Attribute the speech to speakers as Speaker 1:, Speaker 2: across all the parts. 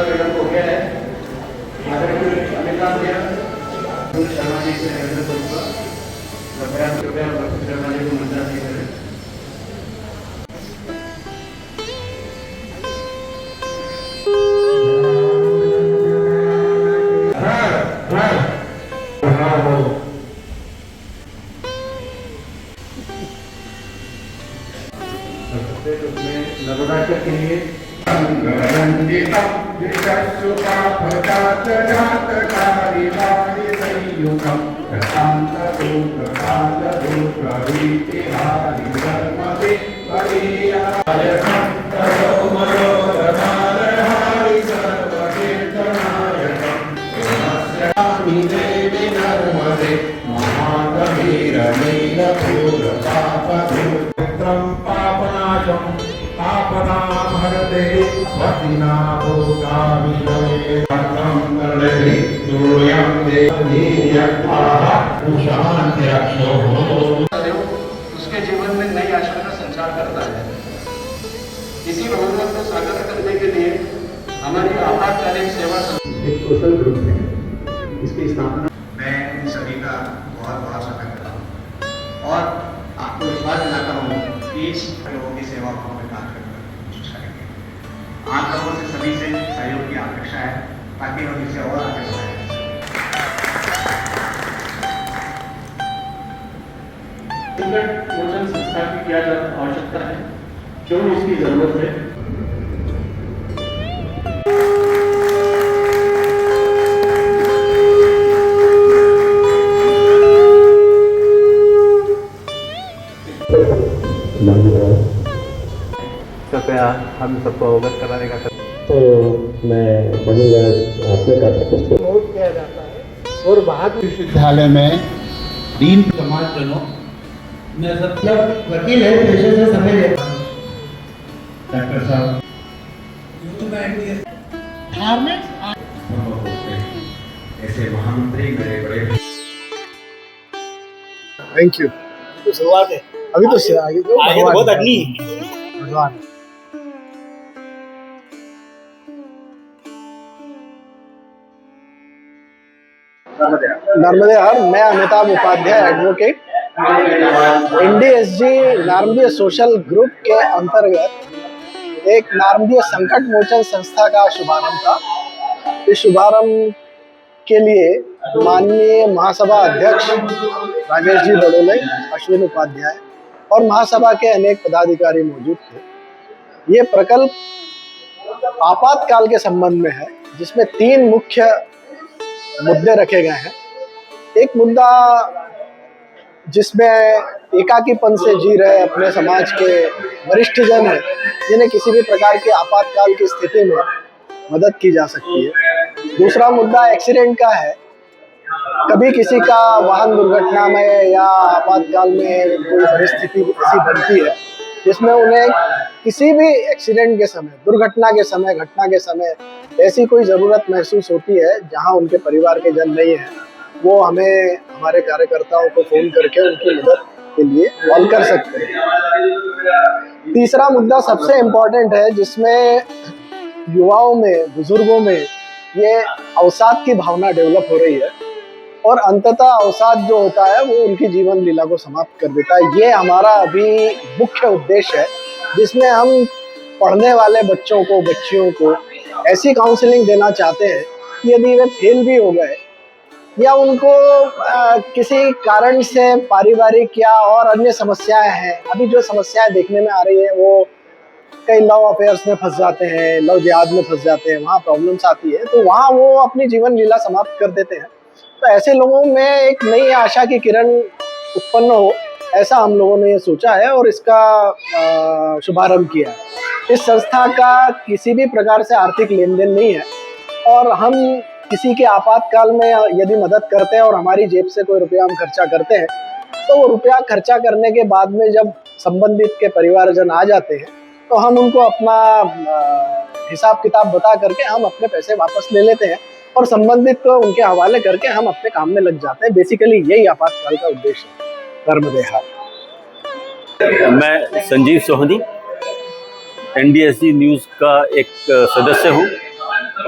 Speaker 1: का विलंब हो गया है। आदरणीय अमिताभ शर्मा जी से निवेदन करूँगा, कृपया शर्मा जी को मंत्रालय करें। नर्मदा के लिए आपदां हरते उसके जीवन में नई आशा का संचार करता है। इसी भावना को साकार करने के लिए हमारी आपातकालीन सेवा एक सोशल ग्रुप है, इसकी स्थापना मैं इन सभी का बहुत बहुत स्वागत करता हूँ और आपको विश्वास दिलाता हूँ कि इस लोगों की सेवा को हमें काम करने की कोशिश करेंगे। आप लोगों से सभी से सहयोग की अपेक्षा है ताकि हम इसे और आगे बढ़ाएं। संकट मोचन संस्था की क्या आवश्यकता है, क्यों इसकी जरूरत है।
Speaker 2: कृपया हम सबको अवगत कराने का
Speaker 3: तो मैं कहूँगा आपने का
Speaker 4: नोट किया जाता है और बाद
Speaker 1: विश्वविद्यालय में दीन समाजजनों में सब
Speaker 4: वकील है, पेशे से समय लेता है।
Speaker 1: डॉक्टर साहब
Speaker 4: धार्मिक
Speaker 1: ऐसे महामंत्री मेरे बड़े
Speaker 4: थैंक यू। तो शुरुआत है अभी तो आगे तो बहुत अग्नि भगवान। नर्मदे हर, मैं अमिताभ उपाध्याय एडवोकेट NDSG नारमदीय सोशल ग्रुप के अंतर्गत एक नारमदीय संकट मोचन संस्था का शुभारंभ था। इस शुभारंभ के लिए माननीय महासभा अध्यक्ष राजेश जी बड़ोले, अश्विन उपाध्याय और महासभा के अनेक पदाधिकारी मौजूद थे। ये प्रकल्प आपातकाल के संबंध में है, जिसमें 3 मुख्य मुद्दे रखे गए हैं। एक मुद्दा जिसमें एकाकीपन से जी रहे अपने समाज के वरिष्ठ जन हैं, जिन्हें किसी भी प्रकार के आपातकाल की स्थिति में मदद की जा सकती है। दूसरा मुद्दा एक्सीडेंट का है, कभी किसी का वाहन दुर्घटना में या आपातकाल में कोई परिस्थिति ऐसी बनती है जिसमें उन्हें किसी भी एक्सीडेंट के समय, दुर्घटना के समय, घटना के समय ऐसी कोई ज़रूरत महसूस होती है जहां उनके परिवार के जन नहीं हैं, वो हमें, हमारे कार्यकर्ताओं को फ़ोन करके उनकी मदद के लिए कॉल कर सकते हैं। तीसरा मुद्दा सबसे इम्पोर्टेंट है, जिसमें युवाओं में, बुजुर्गों में ये अवसाद की भावना डेवलप हो रही है और अंततः अवसाद जो होता है वो उनकी जीवन लीला को समाप्त कर देता है। ये हमारा अभी मुख्य उद्देश्य है, जिसमें हम पढ़ने वाले बच्चों को, बच्चियों को ऐसी काउंसलिंग देना चाहते हैं कि यदि वे फेल भी हो गए या उनको किसी कारण से पारिवारिक या और अन्य समस्याएं हैं, अभी जो समस्याएं देखने में आ रही है वो कई लव अफेयर्स में फंस जाते हैं, लव जिहाद में फंस जाते हैं, वहाँ प्रॉब्लम्स आती है, तो वहाँ वो अपनी जीवन लीला समाप्त कर देते हैं। तो ऐसे लोगों में एक नई आशा की किरण उत्पन्न हो, ऐसा हम लोगों ने ये सोचा है और इसका शुभारंभ किया है। इस संस्था का किसी भी प्रकार से आर्थिक लेन देन नहीं है और हम किसी के आपातकाल में यदि मदद करते हैं और हमारी जेब से कोई रुपया हम खर्चा करते हैं, तो वो रुपया खर्चा करने के बाद में जब संबंधित के परिवारजन आ जाते हैं तो हम उनको अपना हिसाब किताब बता करके हम अपने पैसे वापस ले लेते हैं और संबंधित को उनके हवाले करके हम अपने काम में लग जाते हैं। बेसिकली यही आपातकाल का उद्देश्य है। नर्मदे हर।
Speaker 2: मैं संजीव सोहनी NDSG न्यूज़ का एक सदस्य हूँ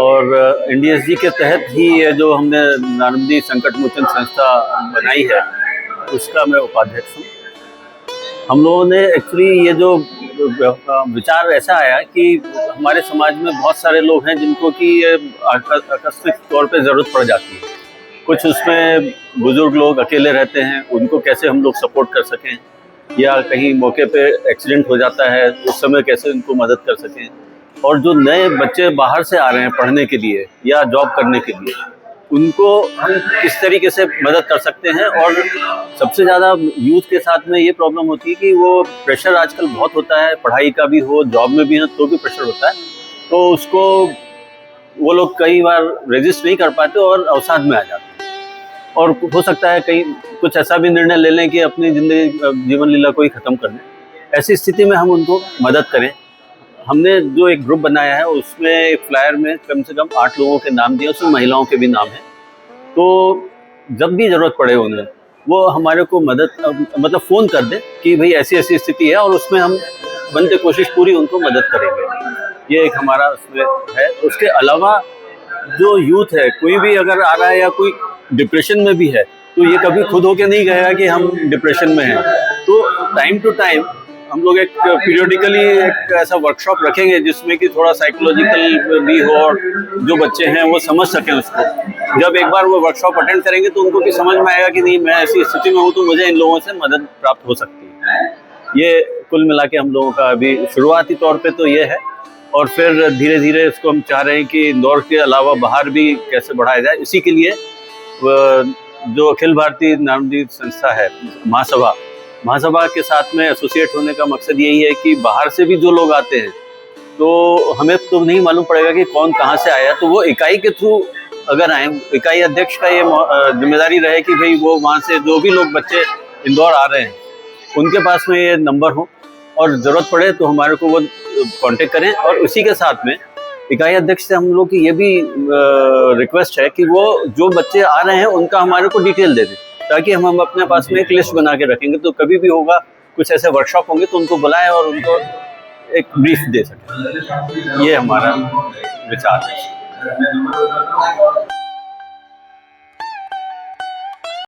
Speaker 2: और NDSG के तहत ही ये जो हमने नारमदी संकट मोचन संस्था बनाई है उसका मैं उपाध्यक्ष हूँ। हम लोगों ने एक्चुअली ये जो विचार ऐसा आया कि हमारे समाज में बहुत सारे लोग हैं जिनको कि आकस्मिक तौर पे ज़रूरत पड़ जाती है। कुछ उसमें बुजुर्ग लोग अकेले रहते हैं, उनको कैसे हम लोग सपोर्ट कर सकें, या कहीं मौके पे एक्सीडेंट हो जाता है उस समय कैसे उनको मदद कर सकें, और जो नए बच्चे बाहर से आ रहे हैं पढ़ने के लिए या जॉब करने के लिए उनको हम किस तरीके से मदद कर सकते हैं। और सबसे ज़्यादा यूथ के साथ में ये प्रॉब्लम होती है कि वो प्रेशर आजकल बहुत होता है, पढ़ाई का भी हो, जॉब में भी हो तो भी प्रेशर होता है, तो उसको वो लोग कई बार रेजिस्ट नहीं कर पाते और अवसाद में आ जाते हैं। और हो सकता है कहीं कुछ ऐसा भी निर्णय ले लें कि अपनी ज़िंदगी जीवन लीला को ही ख़त्म कर दें। ऐसी स्थिति में हम उनको मदद करें। हमने जो एक ग्रुप बनाया है उसमें एक फ्लायर में कम से कम 8 लोगों के नाम दिए, उसमें महिलाओं के भी नाम हैं। तो जब भी ज़रूरत पड़े उन्हें वो हमारे को मदद मतलब फ़ोन कर दें कि भाई ऐसी ऐसी स्थिति है, और उसमें हम बनते कोशिश पूरी उनको मदद करेंगे। ये एक हमारा उसमें है। उसके अलावा जो यूथ है, कोई भी अगर आ रहा है या कोई डिप्रेशन में भी है तो ये कभी खुद होके नहीं कहेगा कि हम डिप्रेशन में हैं। तो टाइम टू टाइम हम लोग एक पीरियडिकली एक ऐसा वर्कशॉप रखेंगे जिसमें कि थोड़ा साइकोलॉजिकल भी हो और जो बच्चे हैं वो समझ सकें उसको। जब एक बार वो वर्कशॉप अटेंड करेंगे तो उनको भी समझ में आएगा कि नहीं, मैं ऐसी स्थिति में हूँ तो मुझे इन लोगों से मदद प्राप्त हो सकती है। ये कुल मिला के हम लोगों का अभी शुरुआती तौर पे तो ये है, और फिर धीरे धीरे इसको हम चाह रहे हैं कि इंदौर के अलावा बाहर भी कैसे बढ़ाया जाए। इसी के लिए जो अखिल भारतीय नारमदी संस्था है महासभा के साथ में एसोसिएट होने का मकसद यही है कि बाहर से भी जो लोग आते हैं तो हमें तो नहीं मालूम पड़ेगा कि कौन कहाँ से आया, तो वो इकाई के थ्रू अगर आए, इकाई अध्यक्ष का ये जिम्मेदारी रहे कि भाई वो वहाँ से जो भी लोग बच्चे इंदौर आ रहे हैं उनके पास में ये नंबर हो, और ज़रूरत पड़े तो हमारे को वो कांटेक्ट करें। और उसी के साथ में इकाई अध्यक्ष से हम लोग की ये भी रिक्वेस्ट है कि वो जो बच्चे आ रहे हैं उनका हमारे को डिटेल दे दें, ताकि हम अपने पास में एक लिस्ट बना के रखेंगे, तो कभी भी होगा कुछ ऐसे वर्कशॉप होंगे तो उनको बुलाएं और उनको एक ब्रीफ दे सकें। ये हमारा विचार है।